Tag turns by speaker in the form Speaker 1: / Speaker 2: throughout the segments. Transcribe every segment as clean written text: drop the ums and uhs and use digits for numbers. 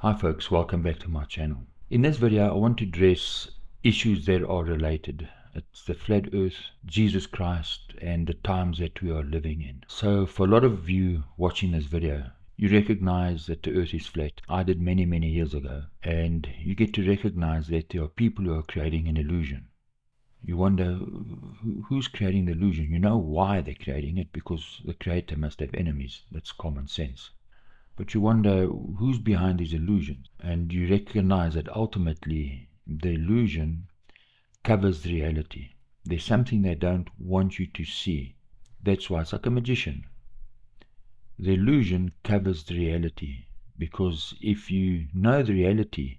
Speaker 1: Hi folks, welcome back to my channel. In this video I want to address issues that are related. It's the flat earth, Jesus Christ, and the times that we are living in. So for a lot of you watching this video, you recognize that the earth is flat. I did many years ago, and you get to recognize that there are people who are creating an illusion. You wonder who's creating the illusion. You know why they're creating it, because the creator must have enemies. That's common sense. But you wonder who's behind these illusions, and you recognize that ultimately the illusion covers the reality. There's something they don't want you to see. That's why it's like a magician. The illusion covers the reality, because if you know the reality,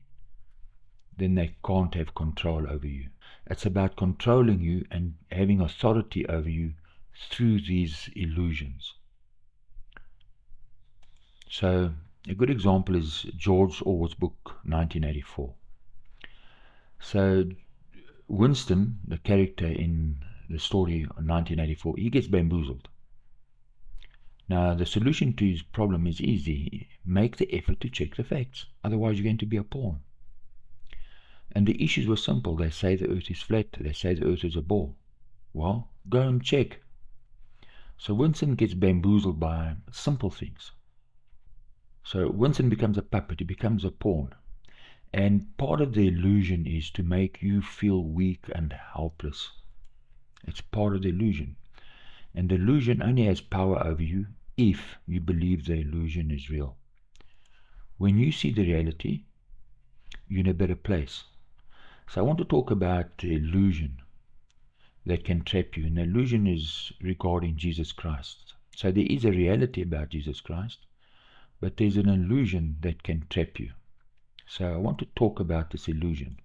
Speaker 1: then they can't have control over you. It's about controlling you and having authority over you through these illusions. So a good example is George Orwell's book 1984. So Winston, the character in the story 1984, he gets bamboozled. Now the solution to his problem is easy. Make the effort to check the facts, otherwise you're going to be a pawn. And the issues were simple. They say the earth is flat, they say the earth is a ball. Well, go and check. So Winston gets bamboozled by simple things. So Winston becomes a puppet, he becomes a pawn. And part of the illusion is to make you feel weak and helpless. It's part of the illusion. And the illusion only has power over you if you believe the illusion is real. When you see the reality, you're in a better place. So I want to talk about the illusion that can trap you. And the illusion is regarding Jesus Christ. So there is a reality about Jesus Christ, but there's an illusion that can trap you. So I want to talk about this illusion.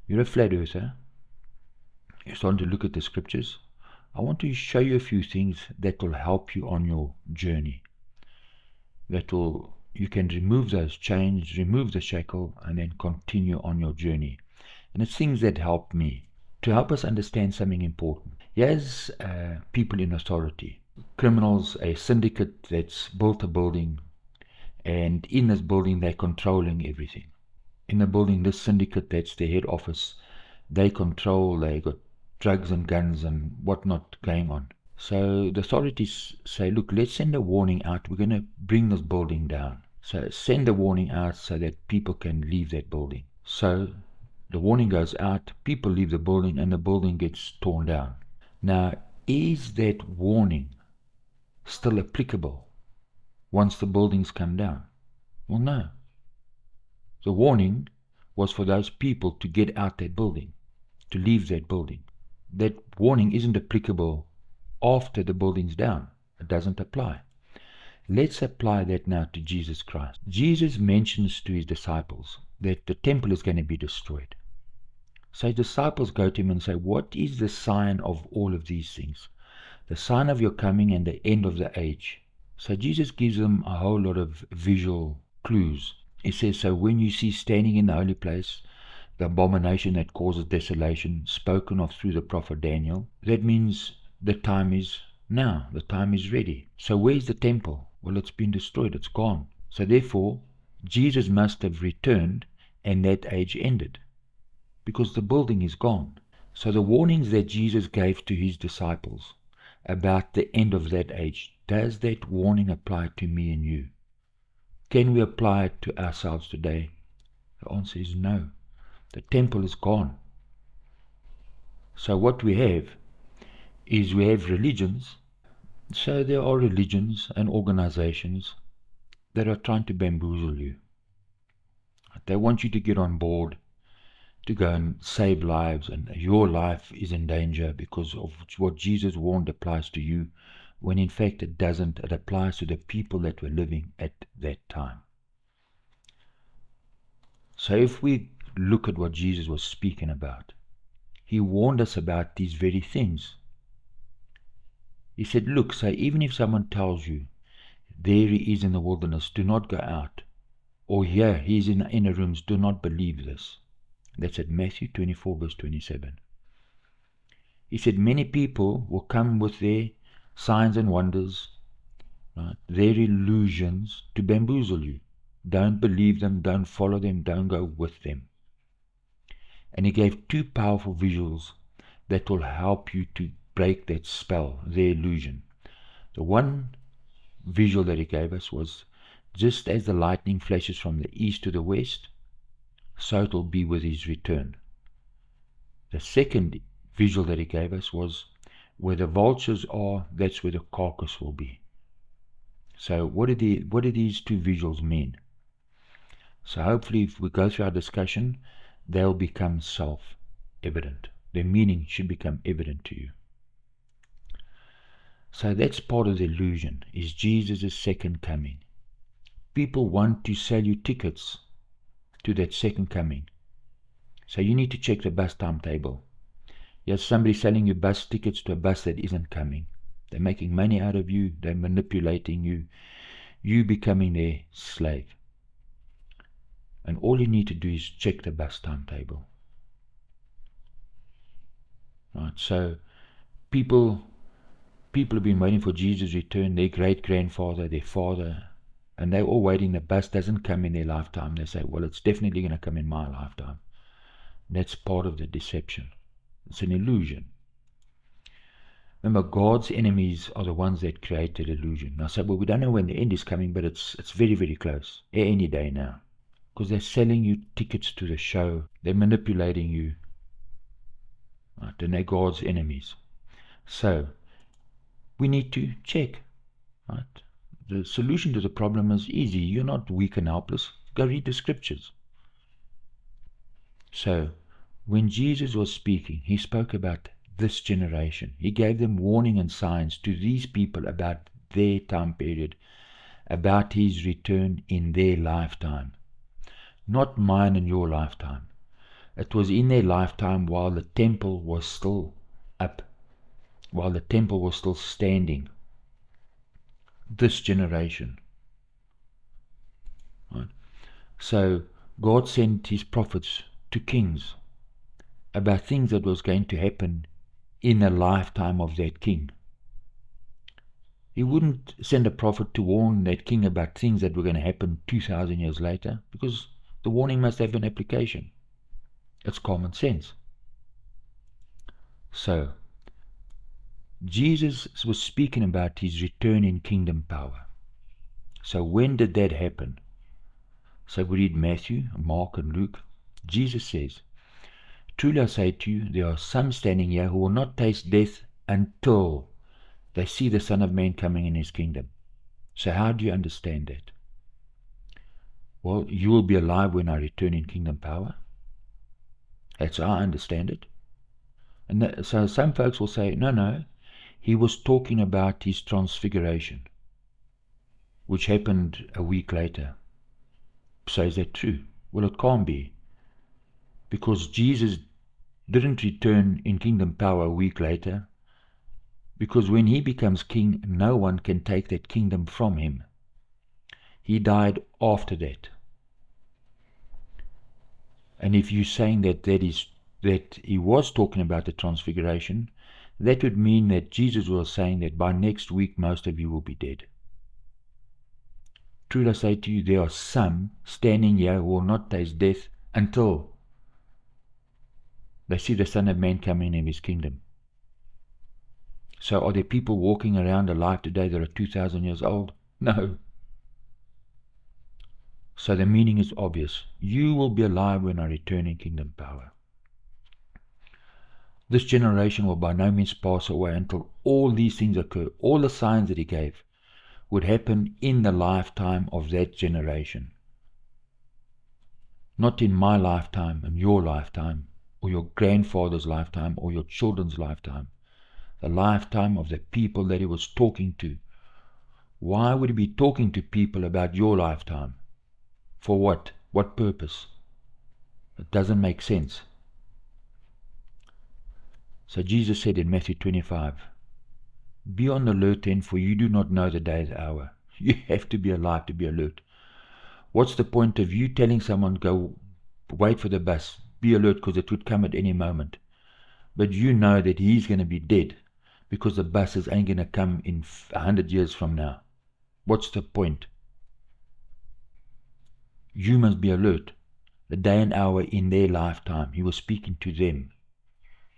Speaker 1: You're a flat earther. You're starting to look at the scriptures. I want to show you a few things that will help you on your journey. You can remove those chains, remove the shackle, and then continue on your journey. And it's things that help me to help us understand something important. Here's people in authority. Criminals, a syndicate that's built a building, and in this building they're controlling everything. In the building, this syndicate, that's the head office, they got drugs and guns and whatnot going on. So the authorities say, look, let's send a warning out, we're going to bring this building down. So send a warning out so that people can leave that building. So the warning goes out, people leave the building, and the building gets torn down. Now, is that warning still applicable once the buildings come down? Well, no. The warning was for those people to get out that building, to leave that building. That warning isn't applicable after the building's down. It doesn't apply. Let's apply that now to Jesus Christ. Jesus mentions to his disciples that the temple is going to be destroyed. So his disciples go to him and say, what is the sign of all of these things? The sign of your coming and the end of the age. So Jesus gives them a whole lot of visual clues. He says, so when you see standing in the holy place, the abomination that causes desolation, spoken of through the prophet Daniel, that means the time is now. The time is ready. So where's the temple? Well, it's been destroyed. It's gone. So therefore, Jesus must have returned and that age ended, because the building is gone. So the warnings that Jesus gave to his disciples about the end of that age, does that warning apply to me and you? Can we apply it to ourselves today? The answer is no. The temple is gone. So what we have is we have religions. So there are religions and organizations that are trying to bamboozle you. They want you to get on board to go and save lives, and your life is in danger because of what Jesus warned applies to you, when in fact it doesn't. It applies to the people that were living at that time. So if we look at what Jesus was speaking about, he warned us about these very things. He said, look, so even if someone tells you, there he is in the wilderness, do not go out, or here he is in the inner rooms, do not believe this. That's at Matthew 24 verse 27. He said many people will come with their signs and wonders, right, their illusions, to bamboozle you. Don't believe them, don't follow them, don't go with them. And he gave two powerful visuals that will help you to break that spell, the illusion. The one visual that he gave us was, just as the lightning flashes from the east to the west, so it will be with his return. The second visual that he gave us was, where the vultures are, that's where the carcass will be. So what do these two visuals mean? So hopefully if we go through our discussion, they'll become self-evident. Their meaning should become evident to you. So that's part of the illusion, is Jesus' second coming. People want to sell you tickets to that second coming. So you need to check the bus timetable. Yes, somebody selling you bus tickets to a bus that isn't coming. They're making money out of you. They're manipulating you. You becoming their slave. And all you need to do is check the bus timetable. Right, so people have been waiting for Jesus' return, their great-grandfather, their father, and they're all waiting. The bus doesn't come in their lifetime. They say, well, it's definitely going to come in my lifetime. That's part of the deception. It's an illusion. Remember, God's enemies are the ones that create that illusion. Now, say, well, we don't know when the end is coming, but it's very, very close. Any day now. Because they're selling you tickets to the show. They're manipulating you. Right? And they're God's enemies. So, we need to check. Right? The solution to the problem is easy. You're not weak and helpless. Go read the scriptures. So, when Jesus was speaking, he spoke about this generation. He gave them warning and signs to these people about their time period, about his return in their lifetime. Not mine and your lifetime. It was in their lifetime while the temple was still up, while the temple was still standing. This generation. Right? So God sent his prophets to kings about things that was going to happen in the lifetime of that king. He wouldn't send a prophet to warn that king about things that were going to happen 2,000 years later, because the warning must have an application. It's common sense. So, Jesus was speaking about his return in kingdom power. So when did that happen? So we read Matthew, Mark, and Luke. Jesus says, truly I say to you, there are some standing here who will not taste death until they see the Son of Man coming in his kingdom. So how do you understand that? Well, you will be alive when I return in kingdom power. That's how I understand it. And so some folks will say, no, he was talking about his transfiguration, which happened a week later. So is that true? Well, it can't be, because Jesus didn't return in kingdom power a week later, because when he becomes king, no one can take that kingdom from him. He died after that. And if you're saying that he was talking about the transfiguration, that would mean that Jesus was saying that by next week most of you will be dead. Truly I say to you, there are some standing here who will not taste death until they see the Son of Man coming in his kingdom. So are there people walking around alive today that are 2,000 years old? No. So the meaning is obvious. You will be alive when I return in kingdom power. This generation will by no means pass away until all these things occur. All the signs that he gave would happen in the lifetime of that generation. Not in my lifetime and your lifetime, or your grandfather's lifetime, or your children's lifetime. The lifetime of the people that he was talking to. Why would he be talking to people about your lifetime? For what? What purpose? It doesn't make sense. So Jesus said in Matthew 25, be on the alert then, for you do not know the day or the hour. You have to be alive to be alert. What's the point of you telling someone, go wait for the bus, be alert because it would come at any moment. But you know that he's going to be dead because the buses ain't going to come in 100 years from now. What's the point? You must be alert. The day and hour in their lifetime, he was speaking to them.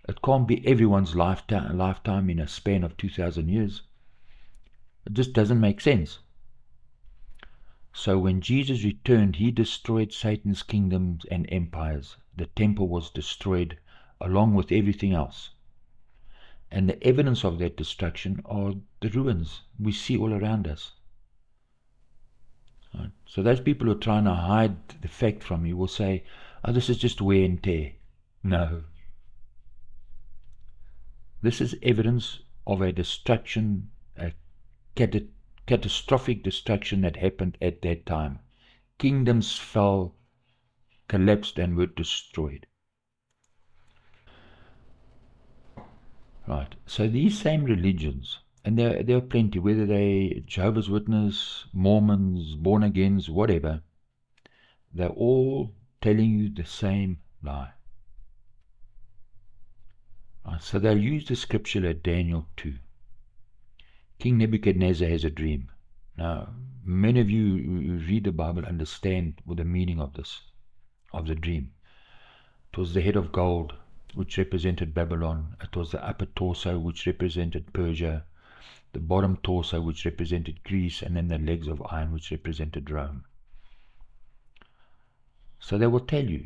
Speaker 1: It can't be everyone's lifetime in a span of 2,000 years. It just doesn't make sense. So when Jesus returned, he destroyed Satan's kingdoms and empires. The temple was destroyed along with everything else. And the evidence of that destruction are the ruins we see all around us. Right? So those people who are trying to hide the fact from you will say, oh, this is just wear and tear. No. This is evidence of a destruction, a catastrophic destruction that happened at that time. Kingdoms fell, collapsed, and were destroyed. Right. So these same religions, and there are plenty, whether they Jehovah's Witness, Mormons, born-agains, whatever, they're all telling you the same lie. Right. So they'll use the scripture like Daniel 2. King Nebuchadnezzar has a dream. Now, many of you who read the Bible understand what the meaning of this, of the dream. It was the head of gold, which represented Babylon. It was the upper torso, which represented Persia, the bottom torso, which represented Greece, and then the legs of iron, which represented Rome. So they will tell you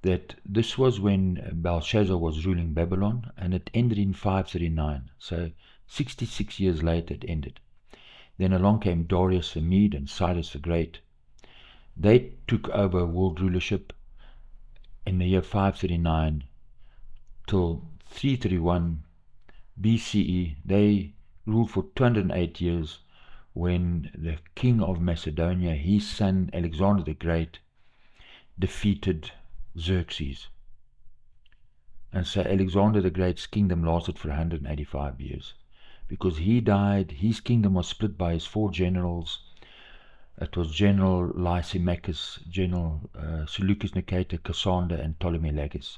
Speaker 1: that this was when Belshazzar was ruling Babylon, and it ended in 539. So 66 years later it ended. Then along came Darius the Mede and Cyrus the Great. They took over world rulership in the year 539 till 331 BCE. They ruled for 208 years when the king of Macedonia, his son Alexander the Great, defeated Xerxes. And so Alexander the Great's kingdom lasted for 185 years. Because he died, his kingdom was split by his 4 generals. It was General Lysimachus, General Seleucus Nicator, Cassander, and Ptolemy Lagus.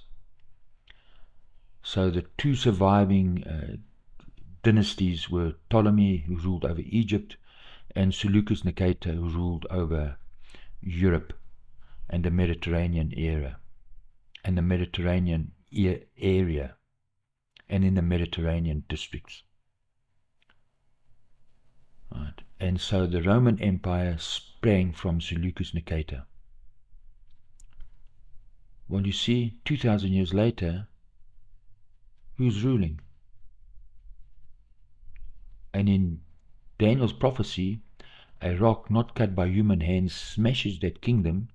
Speaker 1: So the 2 surviving dynasties were Ptolemy, who ruled over Egypt, and Seleucus Nicator, who ruled over Europe and the Mediterranean area, and the Mediterranean area, and in the Mediterranean districts. Right. And so the Roman Empire sprang from Seleucus Nicator. Well, you see, 2,000 years later, who's ruling? And in Daniel's prophecy, a rock not cut by human hands smashes that kingdom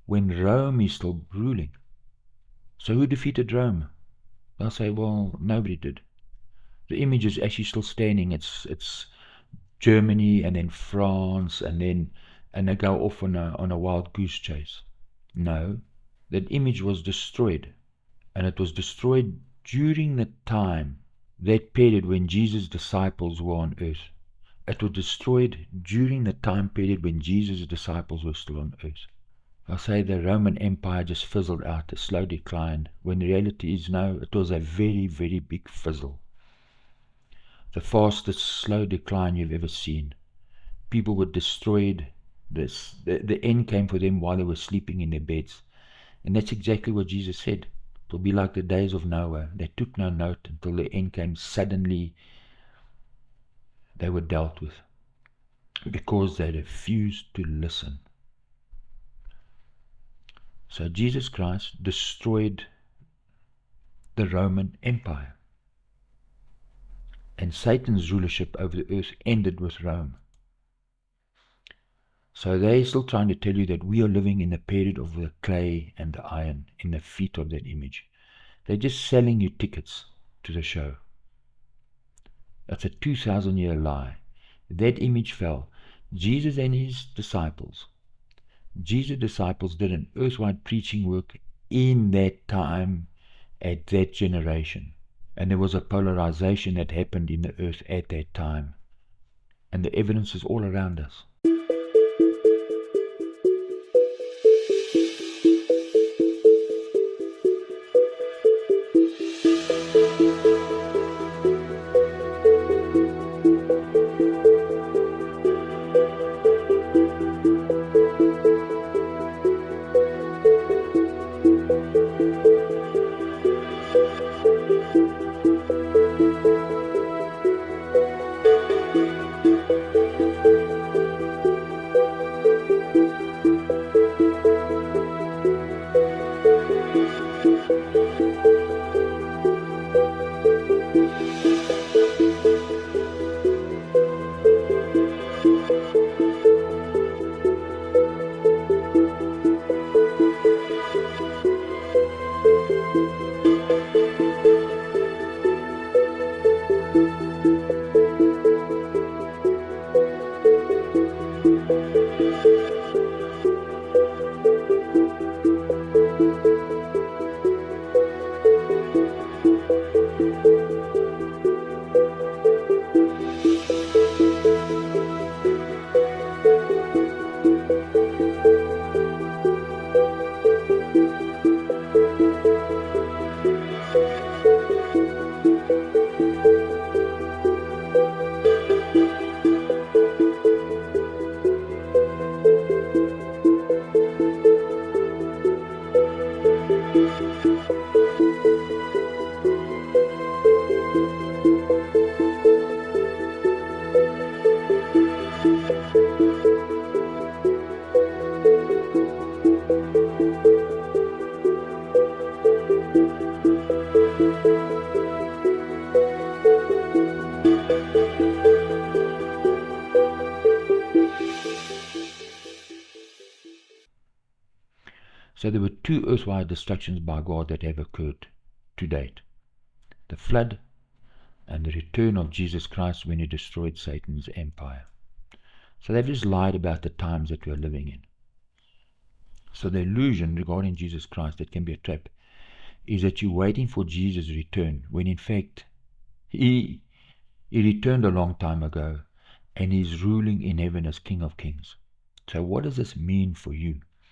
Speaker 1: when Rome is still ruling. So who defeated Rome? They'll say, well, nobody did. The image is actually still standing. It's Germany and then France and they go off on a wild goose chase. No, that image was destroyed, and it was destroyed during the time, that period when Jesus' disciples were on earth. It was destroyed during the time period when Jesus' disciples were still on earth. I'll say the Roman Empire just fizzled out, a slow decline, when the reality is no, it was a very, very big fizzle. The fastest slow decline you've ever seen. People were destroyed. The end came for them while they were sleeping in their beds. And that's exactly what Jesus said. It will be like the days of Noah. They took no note until the end came. Suddenly they were dealt with because they refused to listen. So Jesus Christ destroyed the Roman Empire. And Satan's rulership over the earth ended with Rome. So they're still trying to tell you that we are living in the period of the clay and the iron in the feet of that image. They're just selling you tickets to the show. That's a 2,000-year lie. That image fell. Jesus and his disciples. Jesus' disciples did an earthwide preaching work in that time, at that generation. And there was a polarization that happened in the earth at that time. And the evidence is all around us. So there were two earthwide destructions by God that have occurred to date. The flood and the return of Jesus Christ when he destroyed Satan's empire. So they've just lied about the times that we're living in. So the illusion regarding Jesus Christ that can be a trap is that you're waiting for Jesus' return, when in fact he returned a long time ago and he's ruling in heaven as King of Kings. So what does this mean for you?